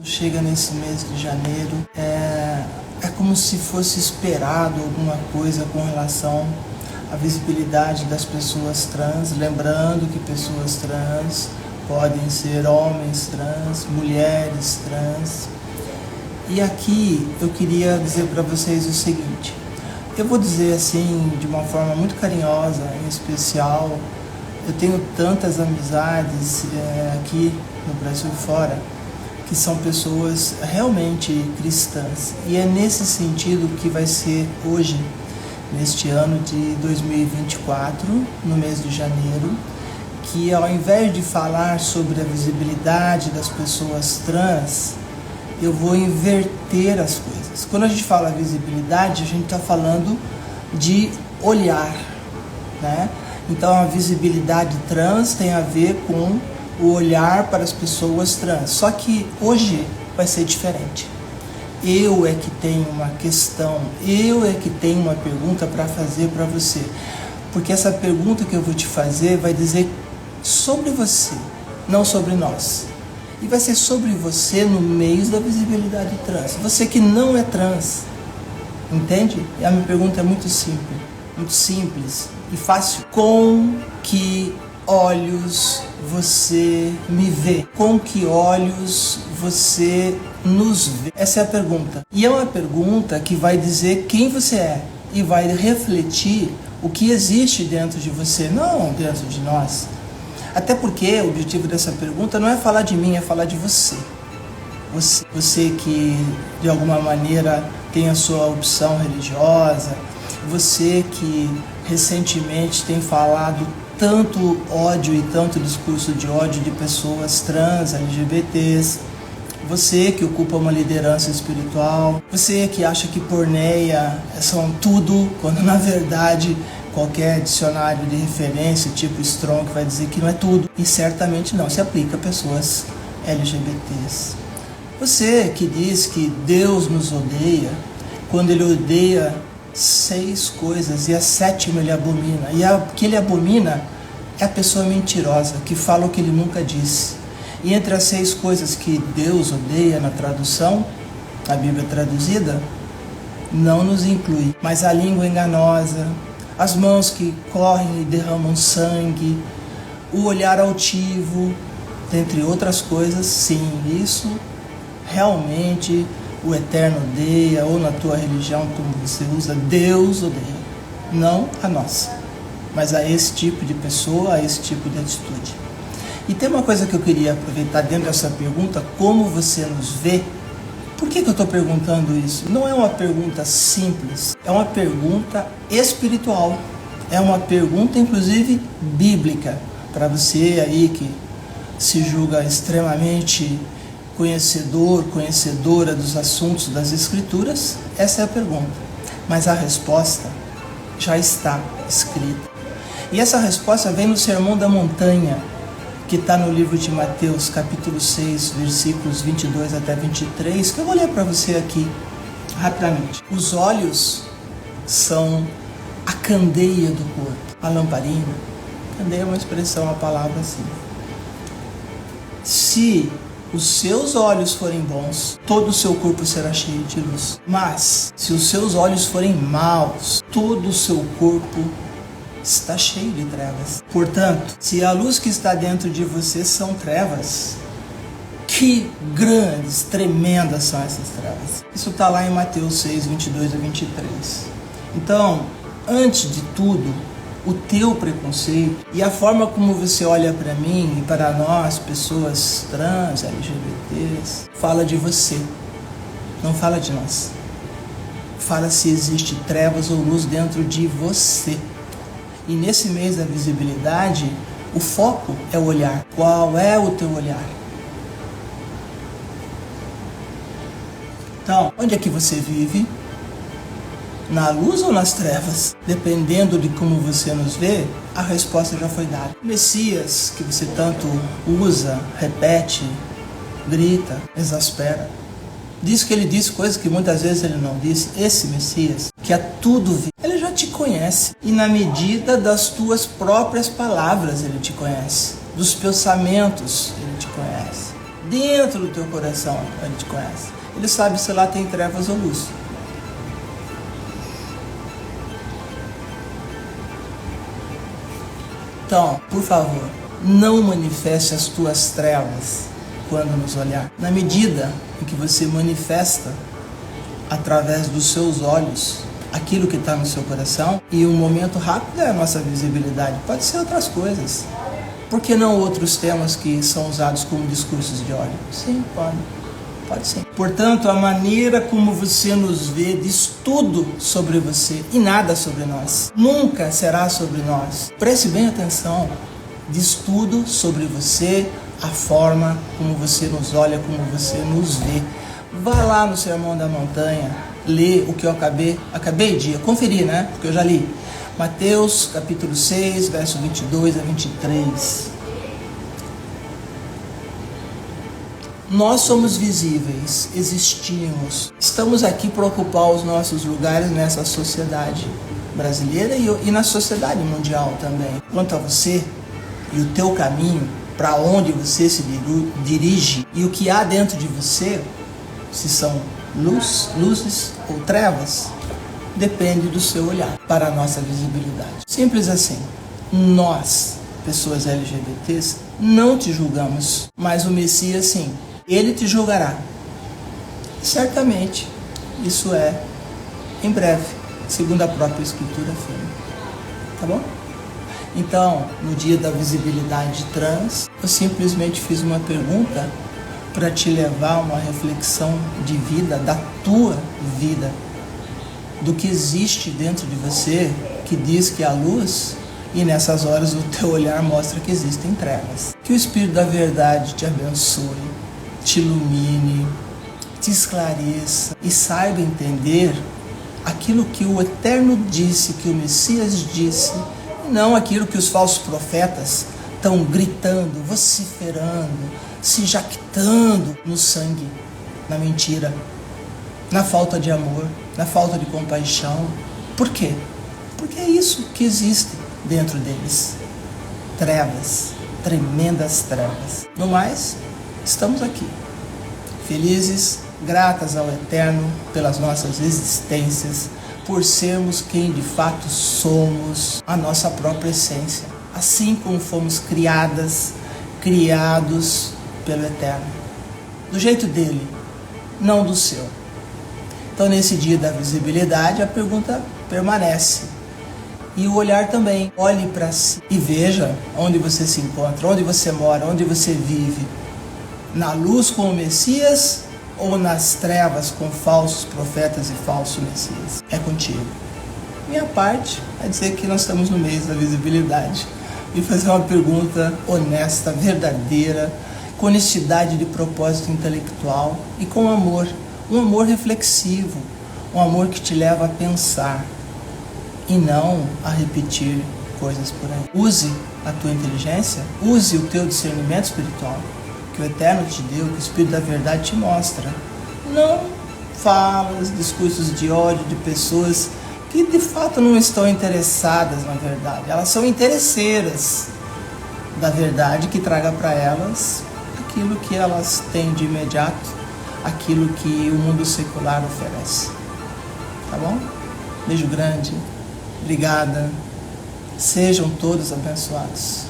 Chega nesse mês de janeiro, é como se fosse esperado alguma coisa com relação à visibilidade das pessoas trans, lembrando que pessoas trans podem ser homens trans, mulheres trans. E aqui eu queria dizer para vocês o seguinte, eu vou dizer assim de uma forma muito carinhosa, em especial, eu tenho tantas amizades aqui no Brasil e fora, que são pessoas realmente cristãs. E é nesse sentido que vai ser hoje, neste ano de 2024, no mês de janeiro, que ao invés de falar sobre a visibilidade das pessoas trans, eu vou inverter as coisas. Quando a gente fala visibilidade, a gente está falando de olhar, né? Então a visibilidade trans tem a ver com o olhar para as pessoas trans. Só que hoje vai ser diferente. Eu é que tenho uma questão, eu é que tenho uma pergunta para fazer para você. Porque essa pergunta que eu vou te fazer vai dizer sobre você, não sobre nós. E vai ser sobre você no meio da visibilidade trans. Você que não é trans, entende? E a minha pergunta é muito simples e fácil. Com que olhos você me vê? Com que olhos você nos vê? Essa é a pergunta. E é uma pergunta que vai dizer quem você é e vai refletir o que existe dentro de você, não dentro de nós. Até porque o objetivo dessa pergunta não é falar de mim, é falar de você. Você que de alguma maneira tem a sua opção religiosa, você que recentemente tem falado tanto ódio e tanto discurso de ódio de pessoas trans, LGBTs, você que ocupa uma liderança espiritual, você que acha que porneia são tudo, quando na verdade qualquer dicionário de referência, tipo Strong, vai dizer que não é tudo, e certamente não se aplica a pessoas LGBTs. Você que diz que Deus nos odeia, quando Ele odeia 6 coisas e a 7ª Ele abomina, e a que Ele abomina é a pessoa mentirosa, que fala o que Ele nunca disse. E entre as 6 coisas que Deus odeia na tradução, a Bíblia traduzida, não nos inclui, mas a língua enganosa, as mãos que correm e derramam sangue, o olhar altivo, dentre outras coisas. Sim, isso realmente o Eterno odeia, ou na tua religião, como você usa, Deus odeia. Não a nossa, mas a esse tipo de pessoa, a esse tipo de atitude. E tem uma coisa que eu queria aproveitar dentro dessa pergunta, como você nos vê. Por que eu estou perguntando isso? Não é uma pergunta simples, é uma pergunta espiritual. É uma pergunta, inclusive, bíblica. Para você aí que se julga extremamente conhecedor, conhecedora dos assuntos das Escrituras, essa é a pergunta. Mas a resposta já está escrita. E essa resposta vem no Sermão da Montanha, que está no livro de Mateus, capítulo 6, versículos 22 até 23, que eu vou ler para você aqui, rapidamente. Os olhos são a candeia do corpo, a lamparina. Candeia é uma expressão, uma palavra assim. Se os seus olhos forem bons, todo o seu corpo será cheio de luz. Mas, se os seus olhos forem maus, todo o seu corpo está cheio de trevas. Portanto, se a luz que está dentro de você são trevas, que grandes, tremendas são essas trevas. Isso está lá em Mateus 6, 22 a 23. Então, antes de tudo, o teu preconceito e a forma como você olha para mim e para nós, pessoas trans, LGBTs, fala de você, não fala de nós. Fala se existe trevas ou luz dentro de você. E nesse mês da visibilidade, o foco é o olhar. Qual é o teu olhar? Então, onde é que você vive? Na luz ou nas trevas? Dependendo de como você nos vê, a resposta já foi dada. O Messias, que você tanto usa, repete, grita, exaspera, diz que ele disse coisas que muitas vezes ele não disse. Esse Messias, que a tudo vê, ele já te conhece. E na medida das tuas próprias palavras ele te conhece. Dos pensamentos ele te conhece. Dentro do teu coração Ele te conhece. Ele sabe se lá tem trevas ou luz. Então, por favor, não manifeste as tuas trevas quando nos olhar. Na medida em que você manifesta através dos seus olhos aquilo que está no seu coração, e um momento rápido é a nossa visibilidade, pode ser outras coisas. Por que não outros temas que são usados como discursos de ódio? Sim, pode sim. Portanto, a maneira como você nos vê diz tudo sobre você e nada sobre nós. Nunca será sobre nós. Preste bem atenção. Diz tudo sobre você, a forma como você nos olha, como você nos vê. Vá lá no Sermão da Montanha, lê o que eu acabei de conferir, né? Porque eu já li. Mateus capítulo 6, verso 22 a 23. Nós somos visíveis, existimos, estamos aqui para ocupar os nossos lugares nessa sociedade brasileira e na sociedade mundial também. Quanto a você e o teu caminho, para onde você se dirige e o que há dentro de você, se são luzes ou trevas, depende do seu olhar para a nossa visibilidade. Simples assim. Nós, pessoas LGBTs, não te julgamos, mas o Messias sim. Ele te julgará. Certamente, isso é em breve, segundo a própria Escritura afirma. Tá bom? Então, no dia da visibilidade trans, eu simplesmente fiz uma pergunta para te levar a uma reflexão de vida, da tua vida, do que existe dentro de você, que diz que há luz, e nessas horas o teu olhar mostra que existem trevas. Que o Espírito da Verdade te abençoe, te ilumine, te esclareça e saiba entender aquilo que o Eterno disse, que o Messias disse, e não aquilo que os falsos profetas estão gritando, vociferando, se jactando no sangue, na mentira, na falta de amor, na falta de compaixão. Por quê? Porque é isso que existe dentro deles. Trevas, tremendas trevas. No mais, estamos aqui, felizes, gratas ao Eterno pelas nossas existências, por sermos quem de fato somos, a nossa própria essência, assim como fomos criados pelo Eterno, do jeito dele, não do seu. Então, nesse dia da visibilidade, a pergunta permanece. E o olhar também. Olhe para si e veja onde você se encontra, onde você mora, onde você vive. Na luz com o Messias ou nas trevas com falsos profetas e falsos Messias? É contigo. Minha parte é dizer que nós estamos no mês da visibilidade e fazer uma pergunta honesta, verdadeira, com honestidade de propósito intelectual e com amor. Um amor reflexivo, um amor que te leva a pensar e não a repetir coisas por aí. Use a tua inteligência, use o teu discernimento espiritual, que o Eterno te deu, que o Espírito da Verdade te mostra. Não falas, discursos de ódio de pessoas que de fato não estão interessadas na verdade. Elas são interesseiras da verdade que traga para elas aquilo que elas têm de imediato, aquilo que o mundo secular oferece. Tá bom? Beijo grande. Obrigada. Sejam todos abençoados.